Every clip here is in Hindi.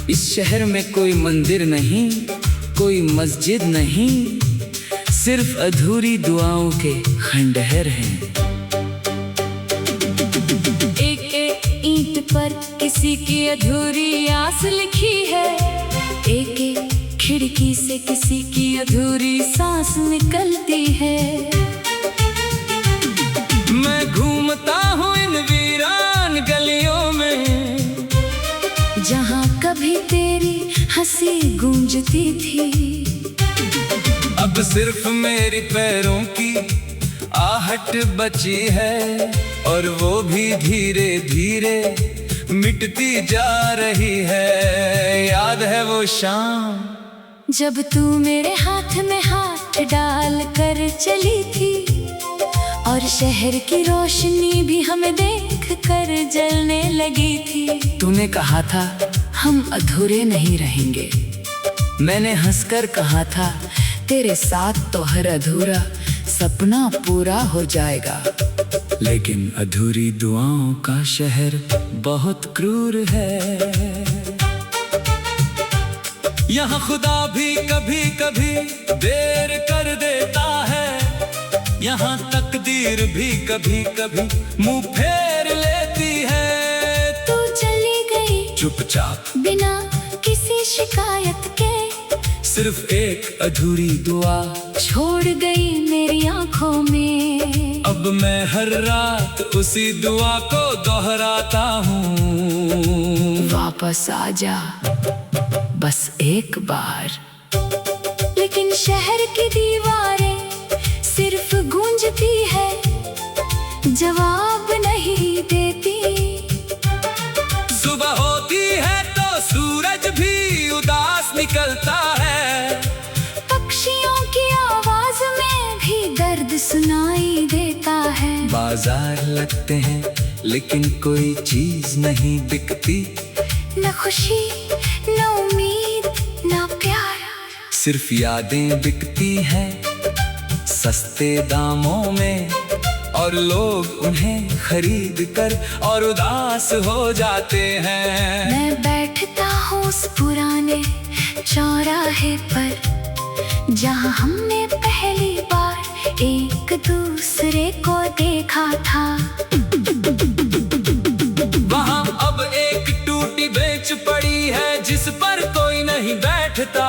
इस शहर में कोई मंदिर नहीं, कोई मस्जिद नहीं, सिर्फ अधूरी दुआओं के खंडहर हैं। एक एक ईंट पर किसी की अधूरी आस लिखी है, एक एक खिड़की से किसी की अधूरी सांस निकलती है। मैं घूमता हूँ इन वीरान गलियों में, जहाँ कभी तेरी हंसी गूंजती थी। अब सिर्फ मेरी पैरों की आहट बची है, और वो भी धीरे धीरे मिटती जा रही है। याद है वो शाम जब तू मेरे हाथ में हाथ डाल कर चली थी, और शहर की रोशनी भी हमें देख कर जलने लगी थी। तूने कहा था हम अधूरे नहीं रहेंगे, मैंने हंसकर कहा था तेरे साथ तो हर अधूरा सपना पूरा हो जाएगा। लेकिन अधूरी दुआओं का शहर बहुत क्रूर है। यहाँ खुदा भी कभी कभी देर कर देता है, यहाँ तकदीर भी कभी कभी मुंह फेर लेती है। तू चली गई चुपचाप बिना किसी शिकायत के, सिर्फ एक अधूरी दुआ छोड़ गई मेरी आंखों में। अब मैं हर रात उसी दुआ को दोहराता हूँ, वापस आ जा बस एक बार। लेकिन शहर की दीवारें सिर्फ गूंजती है, जवाब नहीं देती। सुबह होती है तो सूरज भी उदास निकलता है, पक्षियों की आवाज में भी दर्द सुनाई देता है। बाजार लगते हैं लेकिन कोई चीज नहीं बिकती, न खुशी न उम्मीद न प्यार, सिर्फ यादें बिकती हैं सस्ते दामों में, और लोग उन्हें खरीद कर और उदास हो जाते हैं। मैं बैठता हूँ उस पुराने चौराहे पर, जहाँ हमने पहली बार एक दूसरे को देखा था। वहाँ अब एक टूटी बेंच पड़ी है जिस पर कोई नहीं बैठता।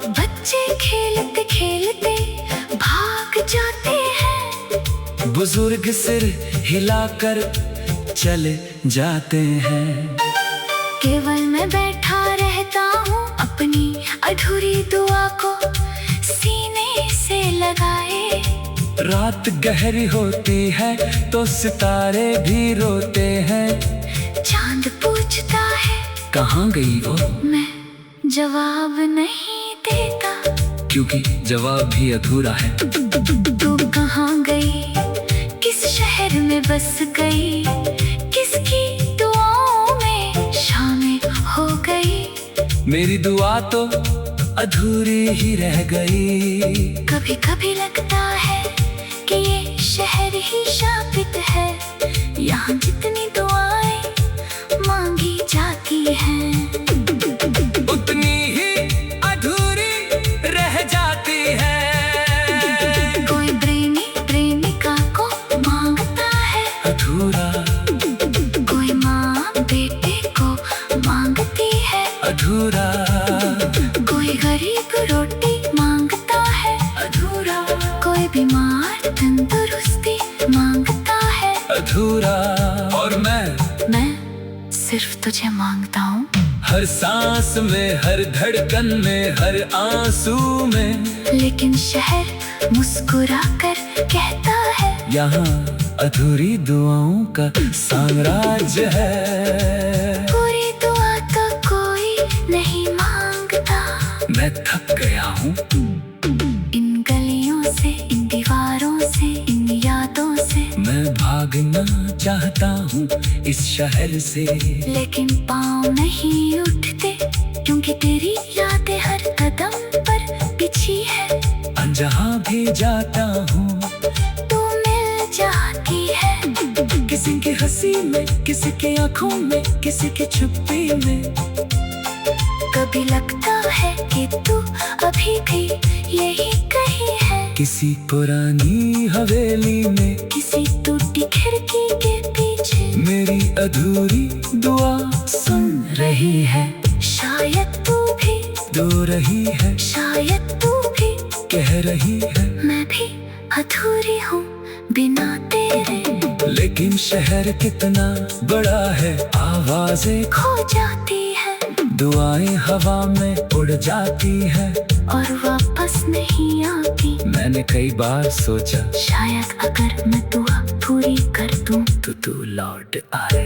बच्चे खेलते खेलते भाग जाते हैं, बुजुर्ग सिर हिलाकर चले जाते हैं। केवल मैं बैठा रहता हूँ अपनी अधूरी दुआ को सीने से लगाए। रात गहरी होती है तो सितारे भी रोते हैं। चांद पूछता है कहाँ गई वो, मैं जवाब नहीं देता, क्योंकि जवाब भी अधूरा है। तू कहाँ गई, किस शहर में बस गई, किसकी दुआओं में शामिल हो गई। मेरी दुआ तो अधूरी ही रह गई। कभी कभी लगता है कि ये शहर ही शापित है, यहाँ जितनी दुआएं मांगी जाती हैं, उतनी ही अधूरी रह जाती है। कोई प्रेमी प्रेमिका को मांगता है अधूरा, कोई माँ बेटे को मांगती है अधूरा, कोई गरीब रोटी मांगता है अधूरा, कोई बीमार तंदुरुस्ती मांगता है अधूरा। और मैं सिर्फ तुझे मांगता हूँ, हर सांस में, हर धड़कन में, हर आंसू में। लेकिन शहर मुस्कुरा कर कहता है यहाँ अधूरी दुआओं का साम्राज्य है। पूरी दुआ तो कोई नहीं मांगता। मैं थक गया हूँ इन गलियों से, इन दीवारों से, इन यादों से। मैं भागना चाहता हूँ इस शहर से, लेकिन पाँव नहीं उठते, क्योंकि तेरी यादें हर कदम पर बिछी है। जहाँ भी जाता हूँ तू मिल जाती है, किसी की हंसी में, किसी की आंखों में, किसी की छुप्पी में। कभी लगता है कि तू अभी भी यही कहीं है, किसी पुरानी हवेली में, किसी टूटी खिड़की के पीछे मेरी अधूरी दुआ सुन रही है। शायद तू भी रो रही है, शायद तू भी कह रही है, मैं भी अधूरी हूँ बिना तेरे। लेकिन शहर कितना बड़ा है, आवाजें खो जाती है, दुआएं हवा में उड़ जाती है, और वापस नहीं आती। मैंने कई बार सोचा शायद अगर मैं दुआ पूरी कर दूं तो तू लौट आए।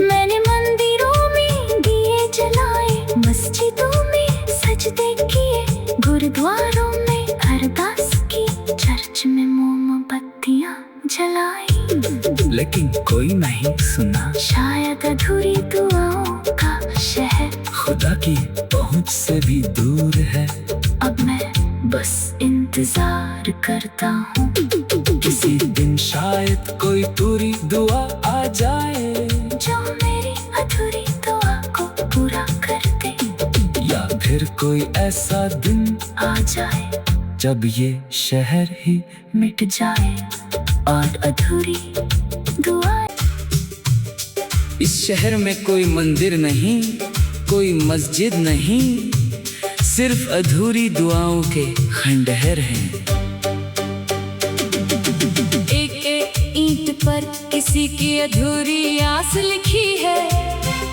मैंने मंदिरों में दिए जलाए, मस्जिदों में सजदे किए, गुरुद्वारों में अरदास की, चर्च में मोमबत्तियां जलाई, लेकिन कोई नहीं सुना। शायद अधूरी दुआओं का शहर खुदा की पहुंच से भी दूर है। अब मैं बस इंतजार करता हूँ, किसी दिन शायद कोई पूरी दुआ आ जाए, जो मेरी अधूरी दुआ को पूरा कर दे। या फिर कोई ऐसा दिन आ जाए जब ये शहर ही मिट जाए और अधूरी दुआ। इस शहर में कोई मंदिर नहीं, कोई मस्जिद नहीं, सिर्फ अधूरी दुआओं के खंडहर हैं। एक एक ईंट पर किसी की अधूरी आस लिखी है,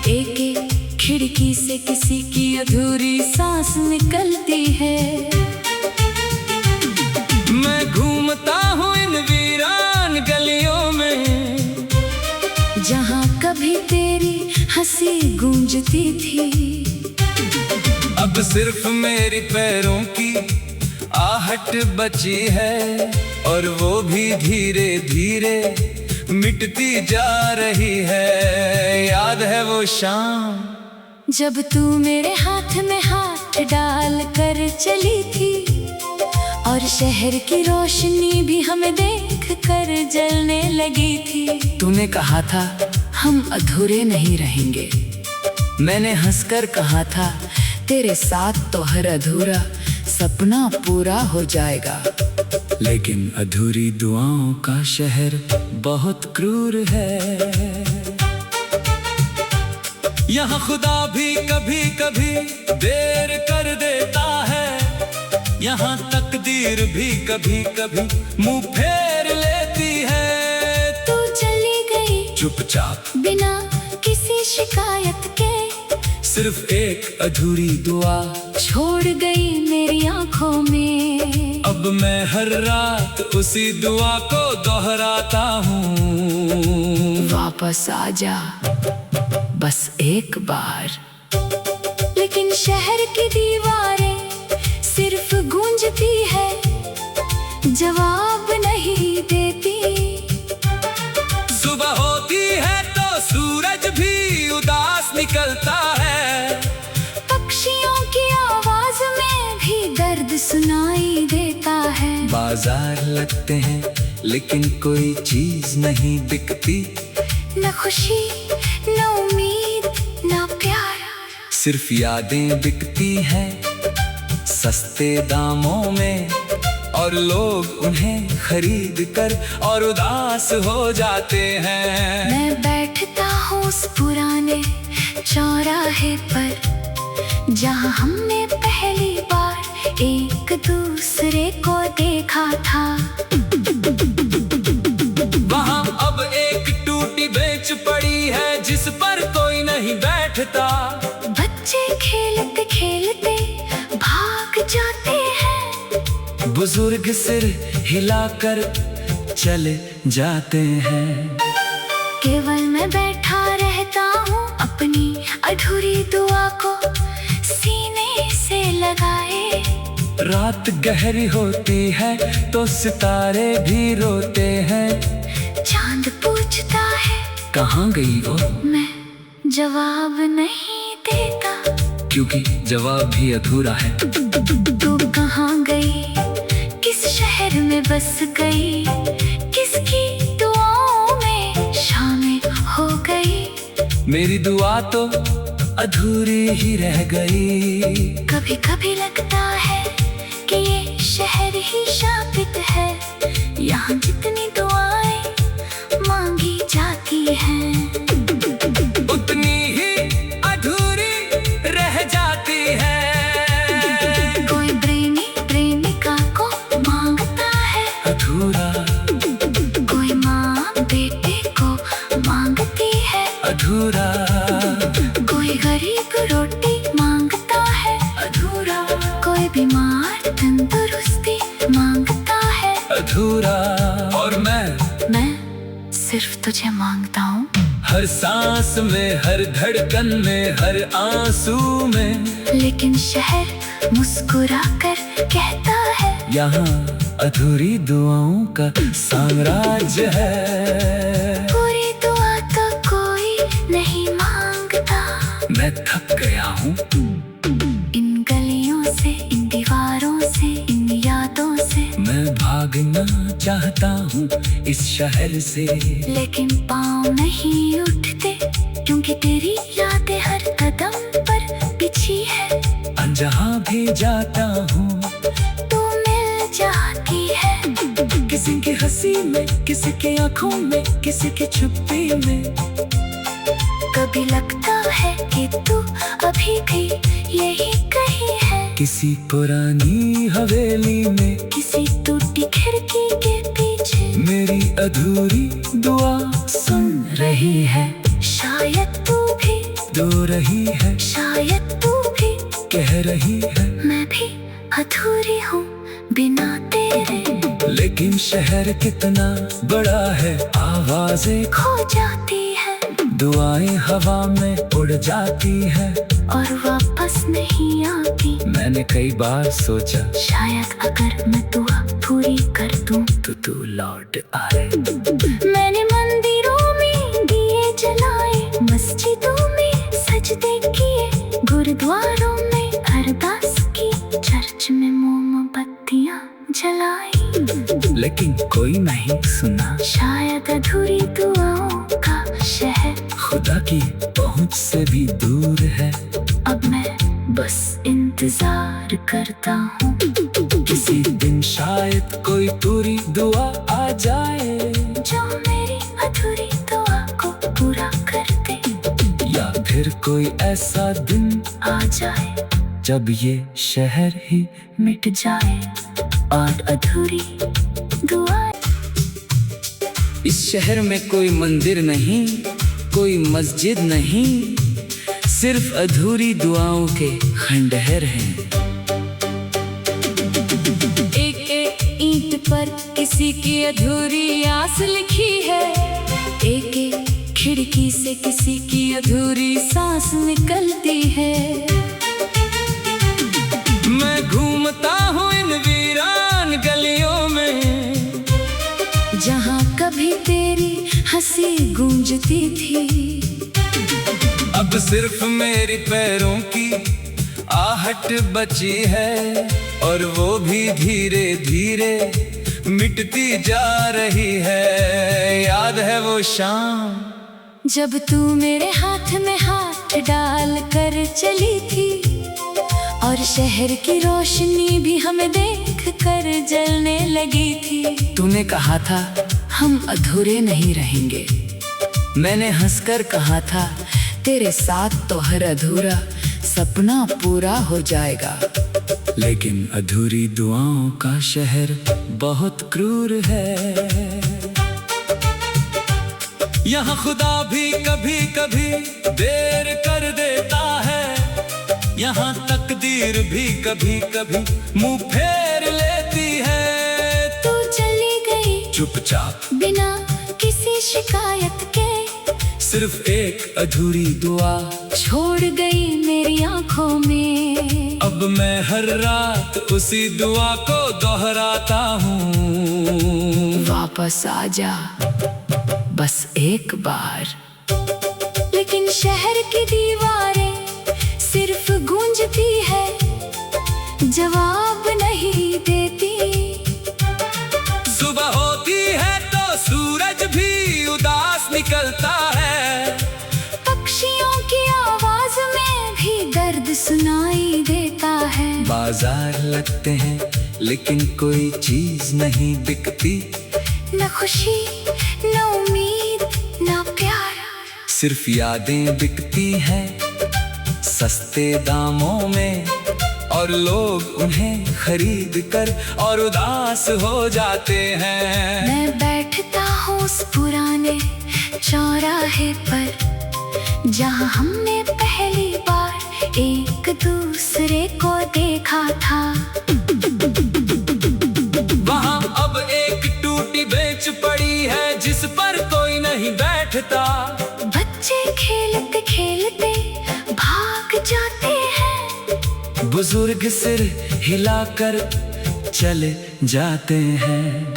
एक एक खिड़की से किसी की अधूरी सांस निकलती है। मैं घूमता हूँ इन वीरान गलियों में, जहाँ कभी तेरी हंसी गूंजती थी। अब सिर्फ मेरी पैरों की आहट बची है, और वो भी धीरे धीरे मिटती जा रही है। याद है वो शाम जब तू मेरे हाथ में हाथ डाल कर चली थी, और शहर की रोशनी भी हमें देख कर जलने लगी थी। तूने कहा था हम अधूरे नहीं रहेंगे, मैंने हंसकर कहा था तेरे साथ तो हर अधूरा सपना पूरा हो जाएगा। लेकिन अधूरी दुआओं का शहर बहुत क्रूर है। यहाँ खुदा भी कभी कभी देर कर देता है, यहाँ तकदीर भी कभी कभी मुंह फेर लेती है। तू चली गई चुपचाप बिना किसी शिकायत के, सिर्फ एक अधूरी दुआ छोड़ गई मेरी आंखों में। अब मैं हर रात उसी दुआ को दोहराता हूँ, वापस आजा बस एक बार। लेकिन शहर की दीवारें सिर्फ गूंजती है, जवाब नहीं देती। सुबह होती है तो सूरज भी उदास निकलता है, पक्षियों की आवाज में भी दर्द सुनाई देता है। बाजार लगते हैं लेकिन कोई चीज नहीं बिकती, न खुशी न उम्मीद न प्यार, सिर्फ यादें बिकती हैं सस्ते दामों में, और लोग उन्हें खरीद कर और उदास हो जाते हैं। मैं बैठता हूँ उस पुराने चौराहे पर, जहाँ हमने पहली बार एक दूसरे को देखा था। वहाँ अब एक टूटी बेंच पड़ी है जिस पर कोई नहीं बैठता, बच्चे खेलते खेलते भाग जाते हैं, बुजुर्ग सिर हिलाकर चले जाते हैं। केवल मैं बैठा रहता हूँ अपनी अधूरी दुआ को सीने से लगाए। रात गहरी होती है तो सितारे भी रोते हैं, चांद पूछता है कहाँ गई वो, मैं जवाब नहीं देता, क्योंकि जवाब भी अधूरा है। तू कहाँ गई, किस शहर में बस गई, किसकी दुआओं में शामिल हो गई। मेरी दुआ तो अधूरी ही रह गई। कभी कभी लगता है कि ये शहर ही शापित है, यहाँ जितनी दुआएं मांगी जाती हैं उतनी ही अधूरी रह जाती है। कोई प्रेमी प्रेमिका को मांगता है अधूरा, कोई माँ बेटे को मांगती है अधूरा, कोई गरीब रोटी मांगता है अधूरा, कोई बीमार तंदुरुस्ती मांगता है अधूरा। और मैं सिर्फ तुझे मांगता हूँ, हर सांस में, हर धड़कन में, हर आंसू में। लेकिन शहर मुस्कुरा कर कहता है यहाँ अधूरी दुआओं का साम्राज्य है। पूरी दुआ तो कोई नहीं मांगता। मैं थक गया हूँ इन गलियों से, इन दीवारों से, इन यादों से। मैं भागना चाहता हूँ इस शहर से, लेकिन पाँव नहीं उठते क्योंकि तेरी यादें हर कदम पर बिछी है। जहाँ भी जाता हूँ तू मिल जाती है, किसी की हंसी में, किसी की आंखों में, किसी की चुप्पी में। कभी लगता है कि तू अभी भी यही कहीं है, किसी पुरानी हवेली में, किसी टूटी खिड़की के पीछे। मेरी अधूरी दुआ सुन रही है, शायद तू भी रो रही है, शायद तू भी कह रही है मैं भी अधूरी हूँ बिना तेरे। लेकिन शहर कितना बड़ा है, आवाजें खो जाती है, दुआएं हवा में उड़ जाती है और वापस नहीं आती। मैंने कई बार सोचा शायद अगर मैं दुआ पूरी कर दूं तो तू लौट आए। मैंने मंदिरों में दिए जलाए, मस्जिदों में सजदे किए, गुरुद्वारों में अरदास की, चर्च में मोमबत्तियां जलाई। लेकिन कोई नहीं सुना, शायद अधूरी दुआओं का शहर खुदा की पहुंच से भी दूर है। अब मैं बस इंतजार करता हूँ, किसी दिन शायद कोई पूरी दुआ आ जाए, जो मेरी अधूरी दुआ को पूरा कर दे। या फिर कोई ऐसा दिन आ जाए जब ये शहर ही मिट जाए और अधूरी दुआएं। इस शहर में कोई मंदिर नहीं, कोई मस्जिद नहीं, सिर्फ अधूरी दुआओं के खंडहर हैं। एक एक ईंट पर किसी की अधूरी आस लिखी है, एक एक खिड़की से किसी की अधूरी सांस निकलती है। मैं घूमता हूँ इन वीरान गलियों में, जहाँ कभी तेरी हंसी गूंजती थी। अब सिर्फ मेरी पैरों की आहट बची है, और वो भी धीरे धीरे मिटती जा रही है। याद है वो शाम जब तू मेरे हाथ में हाथ डाल कर चली थी, और शहर की रोशनी भी हमें देख कर जलने लगी थी। तूने कहा था हम अधूरे नहीं रहेंगे, मैंने हंसकर कहा था तेरे साथ तो हर अधूरा सपना पूरा हो जाएगा। लेकिन अधूरी दुआओं का शहर बहुत क्रूर है। यहाँ खुदा भी कभी कभी देर कर देता है, यहाँ तकदीर भी कभी कभी मुंह फेर लेती है। तू चली गई चुपचाप बिना किसी शिकायत के, सिर्फ एक अधूरी दुआ छोड़ गई मेरी आंखों में। अब मैं हर रात उसी दुआ को दोहराता हूँ, वापस आ जा बस एक बार। लेकिन शहर की दीवारें सिर्फ गूंजती है, जवाब नहीं देती। सुबह होती है तो सूरज भी उदास निकलता है, पक्षियों की आवाज में सुनाई देता है। बाजार लगते हैं लेकिन कोई चीज नहीं बिकती, न खुशी न उम्मीद न प्यार, सिर्फ यादें बिकती हैं सस्ते दामों में, और लोग उन्हें खरीद कर और उदास हो जाते हैं। मैं बैठता हूँ उस पुराने चौराहे पर जहाँ हमने पहली बार एक दूसरे को देखा था। वहाँ अब एक टूटी बेंच पड़ी है जिस पर कोई नहीं बैठता। बच्चे खेलते खेलते भाग जाते हैं, बुजुर्ग सिर हिलाकर चले जाते हैं।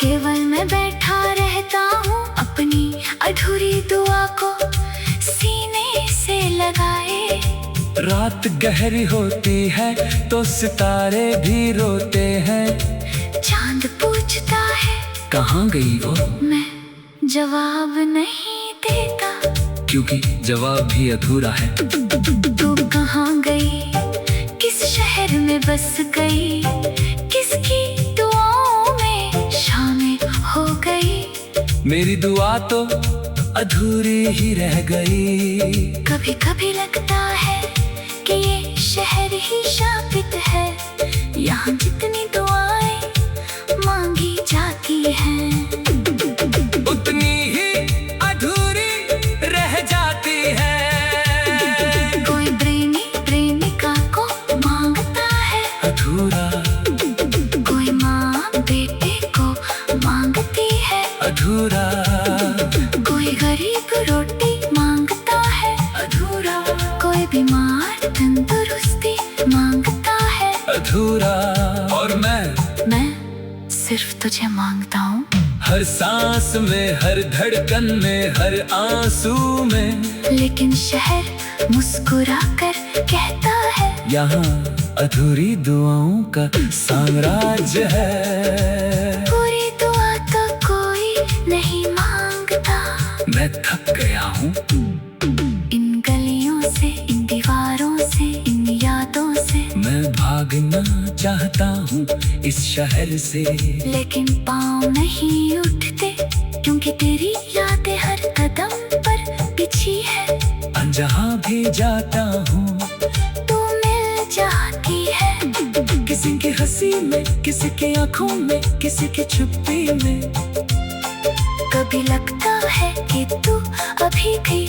केवल मैं बैठा रहता हूँ अपनी अधूरी दुआ को सीने से लगाए। रात गहरी होती है तो सितारे भी रोते हैं। चांद पूछता है कहाँ गई वो, मैं जवाब नहीं देता, क्योंकि जवाब भी अधूरा है। तू कहाँ गई, किस शहर में बस गई, किसकी दुआओं में शामिल हो गई। मेरी दुआ तो अधूरी ही रह गई। कभी कभी लगता है कि ये शहर ही शापित है, यहाँ जितनी दुआएं मांगी जाती हैं उतनी ही अधूरी रह जाती है। कोई प्रेमी प्रेमिका को मांगता है अधूरा, कोई माँ बेटे को मांगती है अधूरा, कोई गरीब रोटी मांगता है अधूरा, कोई बीमार तंदुरुस्ती मांगता है अधूरा। और मैं सिर्फ तुझे मांगता हूँ, हर सांस में, हर धड़कन में, हर आंसू में। लेकिन शहर मुस्कुरा कर कहता है यहाँ अधूरी दुआओं का साम्राज्य है। पूरी दुआ तो कोई नहीं मांगता। मैं थक गया हूँ इन गलियों से, इन दीवारों से, इन यादों से। मैं भागना चाहता हूँ इस शहर से, लेकिन पाँव नहीं उठते क्योंकि तेरी यादें हर कदम पर बिछी है। जहाँ भी जाता हूँ तू मिल जाती है, किसी की हंसी में, किसी की आंखों में, किसी की चुप्पी में। कभी लगता है कि तू अभी भी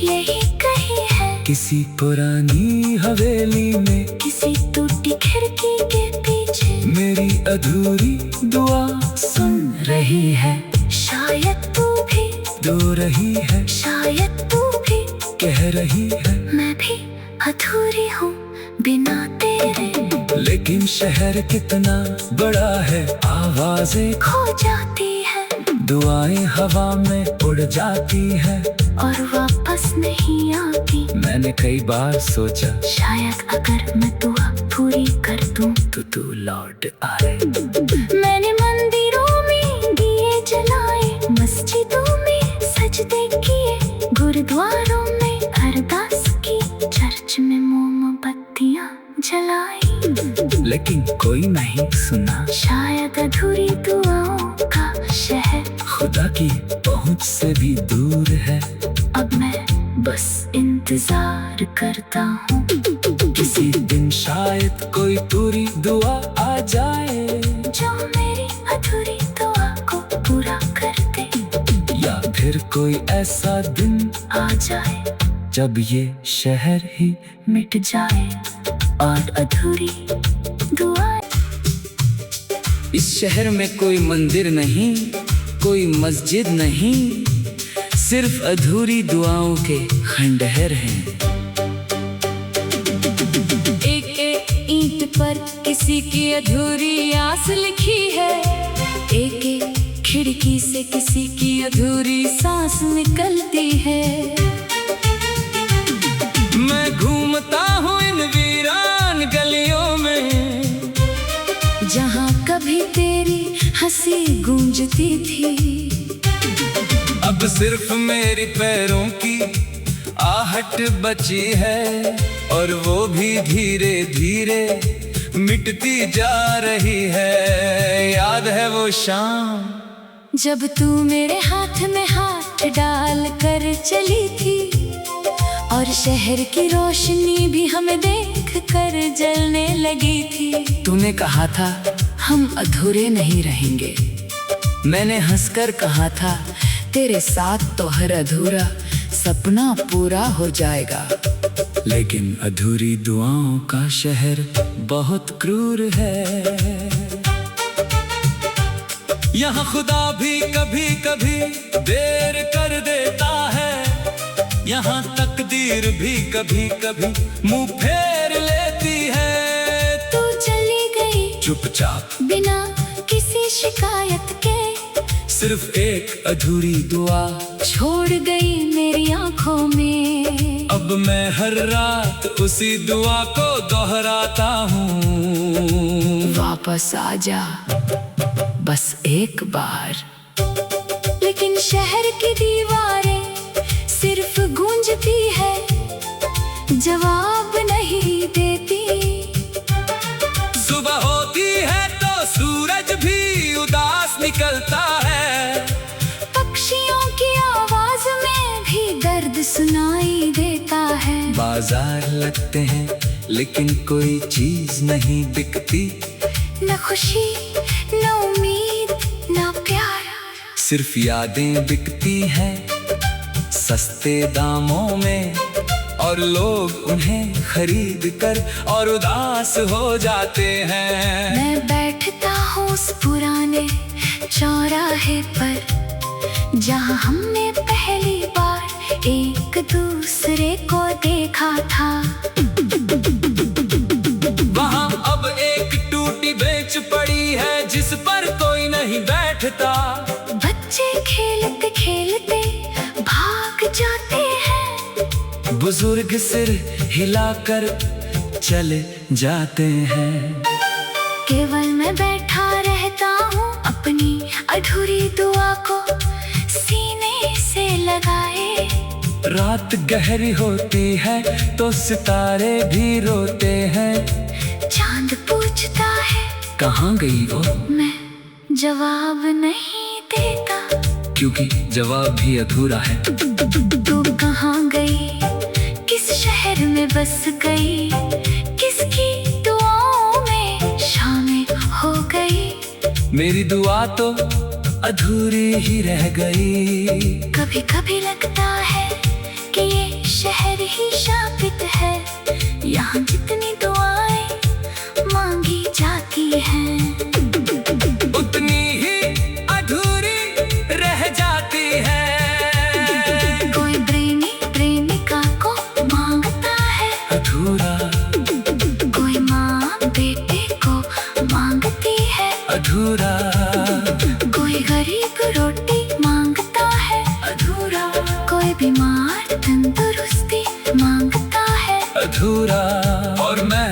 यही कहीं है, किसी पुरानी हवेली में, किसी टूटी खिड़की के पीछे। मेरी अधूरी दुआ सुन रही है, शायद तू भी रो रही है, शायद तू भी कह रही है मैं भी अधूरी हूँ बिना तेरे। लेकिन शहर कितना बड़ा है, आवाजें खो जाती है, दुआएं हवा में उड़ जाती है और वापस नहीं आती। मैंने कई बार सोचा शायद अगर मैं दुआ पूरी कर दूं तो तू लौट आए। मैंने मंदिरों में दिए जलाए, मस्जिदों में सजदे किए, गुरुद्वारों में अरदास की, चर्च में मोमबत्तियां जलाई, लेकिन कोई नहीं सुना। शायद अधूरी दुआओं का शहर खुदा की पहुंच से भी दूर है। अब मैं बस इंतजार करता हूँ, किसी दिन शायद कोई पूरी दुआ आ जाए, जो मेरी अधूरी दुआ को पूरा कर दे। या फिर कोई ऐसा दिन आ जाए जब ये शहर ही मिट जाए और अधूरी दुआ। इस शहर में कोई मंदिर नहीं, कोई मस्जिद नहीं, सिर्फ अधूरी दुआओं के खंडहर हैं। एक एक ईंट पर किसी की अधूरी आस लिखी है, एक एक खिड़की से किसी की अधूरी सांस निकलती है। मैं घूमता हूँ इन वीरान गलियों में, जहाँ कभी तेरी हंसी गूंजती थी। अब सिर्फ मेरी पैरों की आहट बची है और वो भी धीरे धीरे मिटती जा रही है। याद है वो शाम जब तू मेरे हाथ में हाथ डाल कर चली थी, और शहर की रोशनी भी हमें देख कर जलने लगी थी। तूने कहा था हम अधूरे नहीं रहेंगे, मैंने हंसकर कहा था तेरे साथ तो हर अधूरा सपना पूरा हो जाएगा। लेकिन अधूरी दुआओं का शहर बहुत क्रूर है। यहाँ खुदा भी कभी कभी देर कर देता है, यहाँ तकदीर भी कभी कभी मुंह फेर लेती है। तू चली गई चुपचाप बिना किसी शिकायत के, सिर्फ एक अधूरी दुआ छोड़ गई मेरी आंखों में। अब मैं हर रात उसी दुआ को दोहराता हूँ। वापस आ जा बस एक बार। लेकिन शहर की दीवारें सिर्फ गूंजती है, जवाब नहीं देती। सुबह होती है तो सूरज भी उदास निकलता है, पक्षियों की आवाज में भी दर्द सुनाई देता है। बाजार लगते हैं लेकिन कोई चीज नहीं बिकती, न खुशी न उम्मीद न प्यार, सिर्फ यादें बिकती हैं सस्ते दामों में, और लोग उन्हें खरीद कर और उदास हो जाते हैं। मैं बैठता हूँ उस पुराने चौराहे पर, जहाँ हमने पहली बार एक दूसरे को देखा था। वहाँ अब एक टूटी बेंच पड़ी है जिस पर कोई नहीं बैठता। बच्चे खेलते खेलते भाग जाते हैं, बुजुर्ग सिर हिलाकर चले जाते हैं। केवल मैं बैठा रहता हूँ अपनी अधूरी दुआ को सीने से लगाए। रात गहरी होती है तो सितारे भी रोते हैं। चांद पूछता है कहाँ गई वो, मैं जवाब नहीं देता, क्योंकि जवाब भी अधूरा है। तू कहाँ गई, किस शहर में बस गई, किसकी दुआओं में शामिल हो गई। मेरी दुआ तो अधूरी ही रह गई। कभी कभी लगता है कि ये शहर ही शापित है, यहाँ जितनी दुआएं मांगी जाती हैं, उतनी ही अधूरी रह जाती है। कोई प्रेमी प्रेमिका को मांगता है अधूरा, कोई माँ बेटे को मांगती है अधूरा, कोई गरीब रोटी मांगता है अधूरा, कोई बीमार तंदुरुस्ती मांगता है अधूरा। और मैं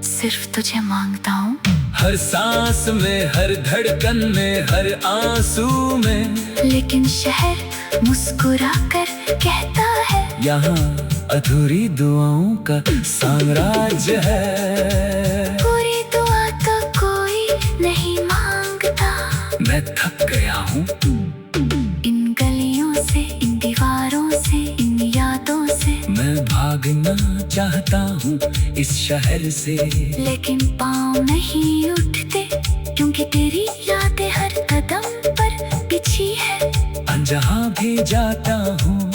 सिर्फ तुझे मांगता हूँ, हर सांस में, हर धड़कन में, हर आंसू में। लेकिन शहर मुस्कुरा कर कहता है यहाँ अधूरी दुआओं का साम्राज्य है। पूरी दुआ तो कोई नहीं मांगता। मैं थक गया हूँ इन गलियों से, इन दीवारों से, इन यादों से, मैं भागना चाहता हूँ इस शहर से, लेकिन पाँव नहीं उठते, क्योंकि तेरी यादें हर कदम पर बिछी है। जहाँ भी जाता हूँ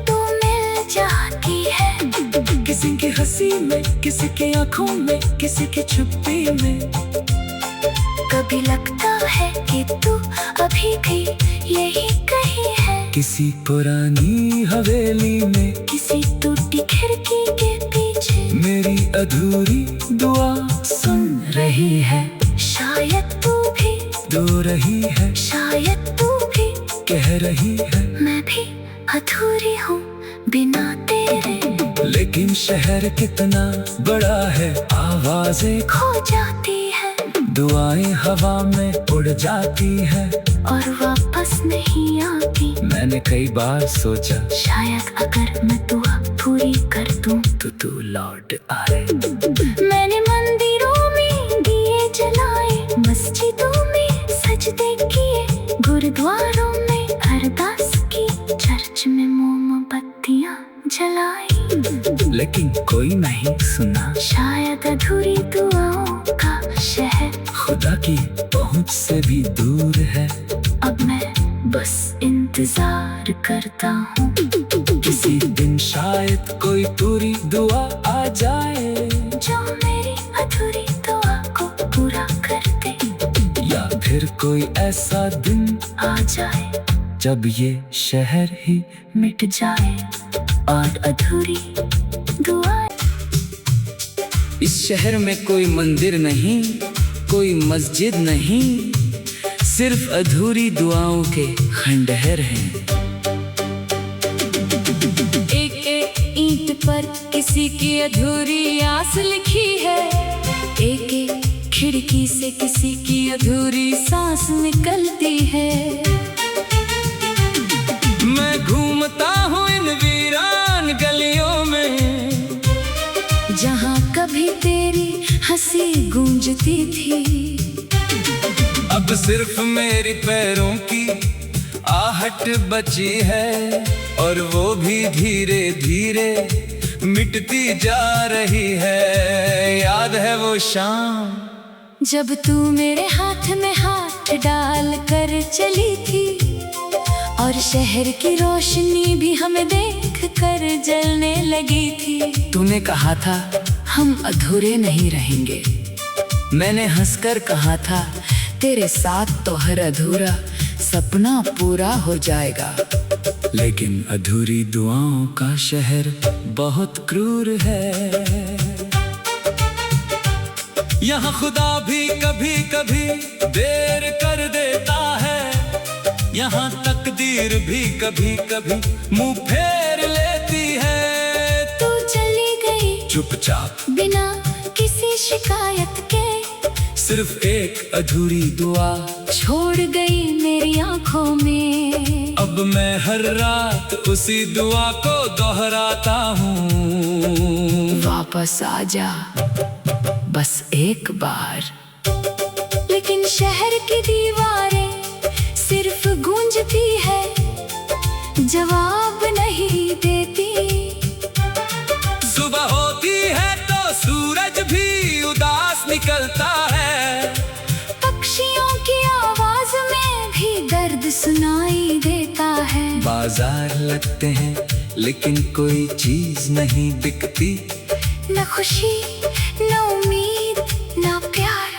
तू मिल जाती है, किसी की हंसी में, किसी की आंखों में, किसी की चुप्पी में। कभी लगता है कि तू अभी भी यही कहीं है, किसी पुरानी हवेली में, किसी टूटी खिड़की के पीछे। मेरी अधूरी दुआ सुन रही है, शायद तू भी दो रही है, शायद तू भी कह रही है मैं भी अधूरी हूँ बिना तेरे। लेकिन शहर कितना बड़ा है, आवाजें खो जाती है, दुआएं हवा में उड़ जाती है, और वापस नहीं आती। मैंने कई बार सोचा शायद अगर मैं दुआ पूरी कर तू लौट आए। मैंने मंदिरों में दिए जलाए, मस्जिदों में सजदे किए, गुरुद्वारों में अरदास की, चर्च में मोमबत्तियां जलाई, लेकिन कोई नहीं सुना। शायद अधूरी दुआओं का शहर खुदा की पहुंच से भी दूर है। अब मैं बस इंतजार करता हूँ, किसी दिन शायद कोई पूरी दुआ आ जाए, जो मेरी अधूरी दुआ को पूरा कर दे। या फिर कोई ऐसा दिन आ जाए जब ये शहर ही मिट जाए और अधूरी दुआ। इस शहर में कोई मंदिर नहीं, कोई मस्जिद नहीं, सिर्फ अधूरी दुआओं के खंडहर हैं। एक एक ईंट पर किसी की अधूरी आस लिखी है, एक एक खिड़की से किसी की अधूरी सांस निकलती है। मैं घूमता हूँ इन वीरान गलियों में, जहाँ कभी तेरी हंसी गूंजती थी। अब सिर्फ मेरी पैरों की आहट बची है, और वो भी धीरे धीरे मिटती जा रही है। याद है वो शाम जब तू मेरे हाथ में हाथ डाल कर चली थी, और शहर की रोशनी भी हमें देख कर जलने लगी थी। तूने कहा था हम अधूरे नहीं रहेंगे, मैंने हंसकर कहा था तेरे साथ तो हर अधूरा सपना पूरा हो जाएगा। लेकिन अधूरी दुआओं का शहर बहुत क्रूर है। यहाँ खुदा भी कभी कभी देर कर देता है, यहाँ तकदीर भी कभी कभी मुंह फेर लेती है। तू चली गई चुपचाप बिना किसी शिकायत के, सिर्फ एक अधूरी दुआ छोड़ गई मेरी आंखों में। अब मैं हर रात उसी दुआ को दोहराता हूँ। वापस आ जा बस एक बार। लेकिन शहर की दीवारें सिर्फ गूंजती है, जवाब नहीं देती। सुबह होती है तो सूरज भी उदास निकलता है, पक्षियों की आवाज में भी दर्द सुनाई देता है। बाजार लगते हैं लेकिन कोई चीज नहीं बिकती, न खुशी न उम्मीद न प्यार,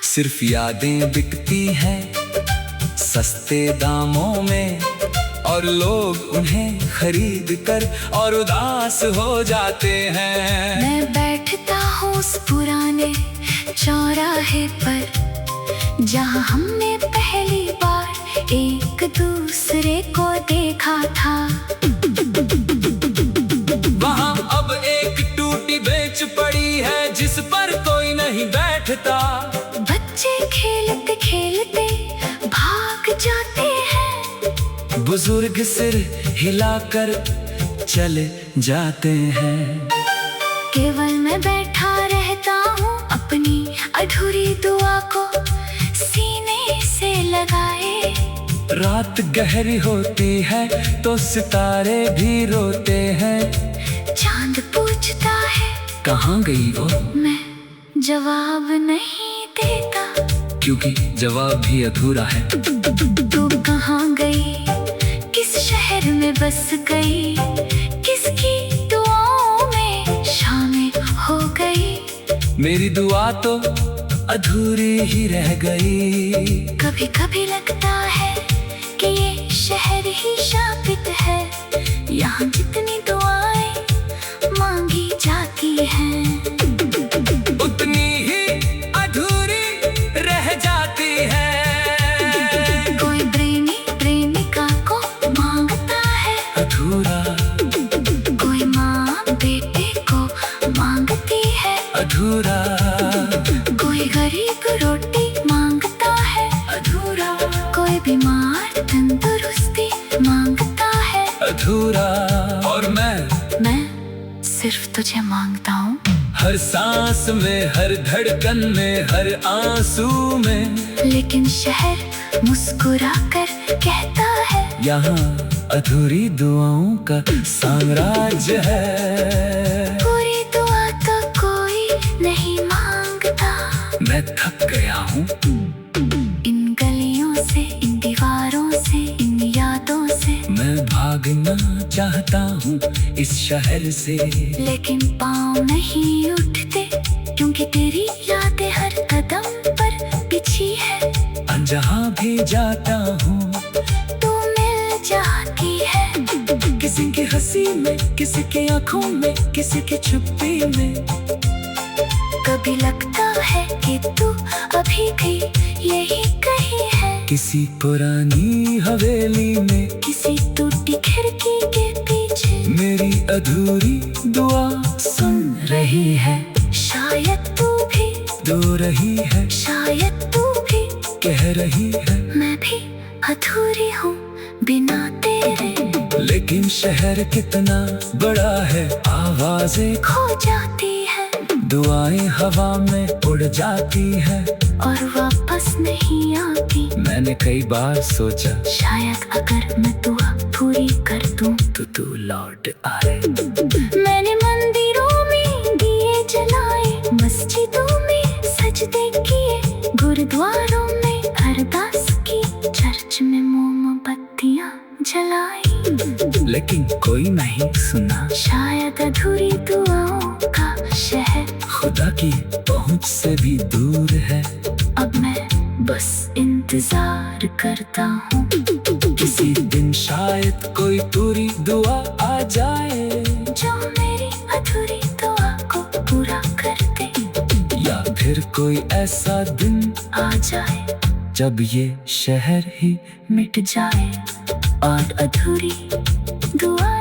सिर्फ यादें बिकती हैं सस्ते दामों में, और लोग उन्हें खरीद कर और उदास हो जाते हैं। मैं बैठता हूँ उस पुराने चौराहे पर, जहाँ हमने पहली बार एक दूसरे को देखा था। वहाँ अब एक टूटी बेंच पड़ी है जिस पर कोई नहीं बैठता। बच्चे खेलते खेलते भाग जाते हैं, बुजुर्ग सिर हिलाकर चले जाते हैं। केवल मैं बैठा रहता हूँ अपनी अधूरी दुआ को सीने से लगाए। रात गहरी होती है तो सितारे भी रोते हैं। चांद पूछता है कहाँ गई वो, मैं जवाब नहीं देता, क्योंकि जवाब भी अधूरा है। तू कहाँ गई, किस शहर में बस गई, किसकी दुआओं में शामिल हो गई। मेरी दुआ तो अधूरी ही रह गई। कभी कभी लगता है कि ये शहर ही शापित है, यहाँ जितनी दुआएं मांगी जाती हैं, उतनी ही अधूरी रह जाती है। कोई प्रेमी प्रेमिका को मांगता है अधूरा, कोई माँ बेटे को मांगती है अधूरा, कोई गरीब रोटी मांगता है अधूरा, कोई बीमार तंदुरुस्ती मांगता है अधूरा। और मैं सिर्फ सिर्फ तुझे मांगता हूँ। हर सांस में, हर धड़कन में, हर आंसू में। लेकिन शहर मुस्कुरा कर कहता है, यहाँ अधूरी दुआओं का साम्राज्य है। पूरी दुआ तो कोई नहीं मांगता। मैं थक गया हूँ इन गलियों से, इन दीवारों से, इन यादों से। मैं भागना चाहता हूँ इस शहर से, लेकिन पाँव नहीं उठते, क्योंकि तेरी यादें हर कदम पर बिछी है। जहाँ भी जाता हूँ तू मिल जाती है। किसी की हंसी में, किसी की आंखों में, किसी की चुप्पी में। कभी लगता है कि तू अभी भी यही कहीं है। किसी पुरानी हवेली में, किसी टूटी खिड़की के पीछे। मेरी अधूरी दुआ सुन रही है। शायद तू भी रो रही है, शायद तू भी कह रही है मैं भी अधूरी हूँ बिना तेरे। लेकिन शहर कितना बड़ा है, आवाजें खो जाती है दुआएं हवा में उड़ जाती है और वापस नहीं आती। मैंने कई बार सोचा शायद अगर मैं दुआ पूरी कर दूं तो तू लौट आए। मैंने मंदिरों में दिए जलाए, मस्जिदों में सजदे किए, गुरुद्वारों में अरदास की, चर्च में मोमबत्तियां जलाई। लेकिन कोई नहीं सुना। शायद अधूरी दुआओं का शहर खुदा की पहुंच से भी दूर है। अब मैं बस इंतजार करता हूँ। किसी दिन शायद कोई पूरी दुआ आ जाए, जो मेरी अधूरी दुआ को पूरा कर दे। या फिर कोई ऐसा दिन आ जाए जब ये शहर ही मिट जाए और अधूरी दुआ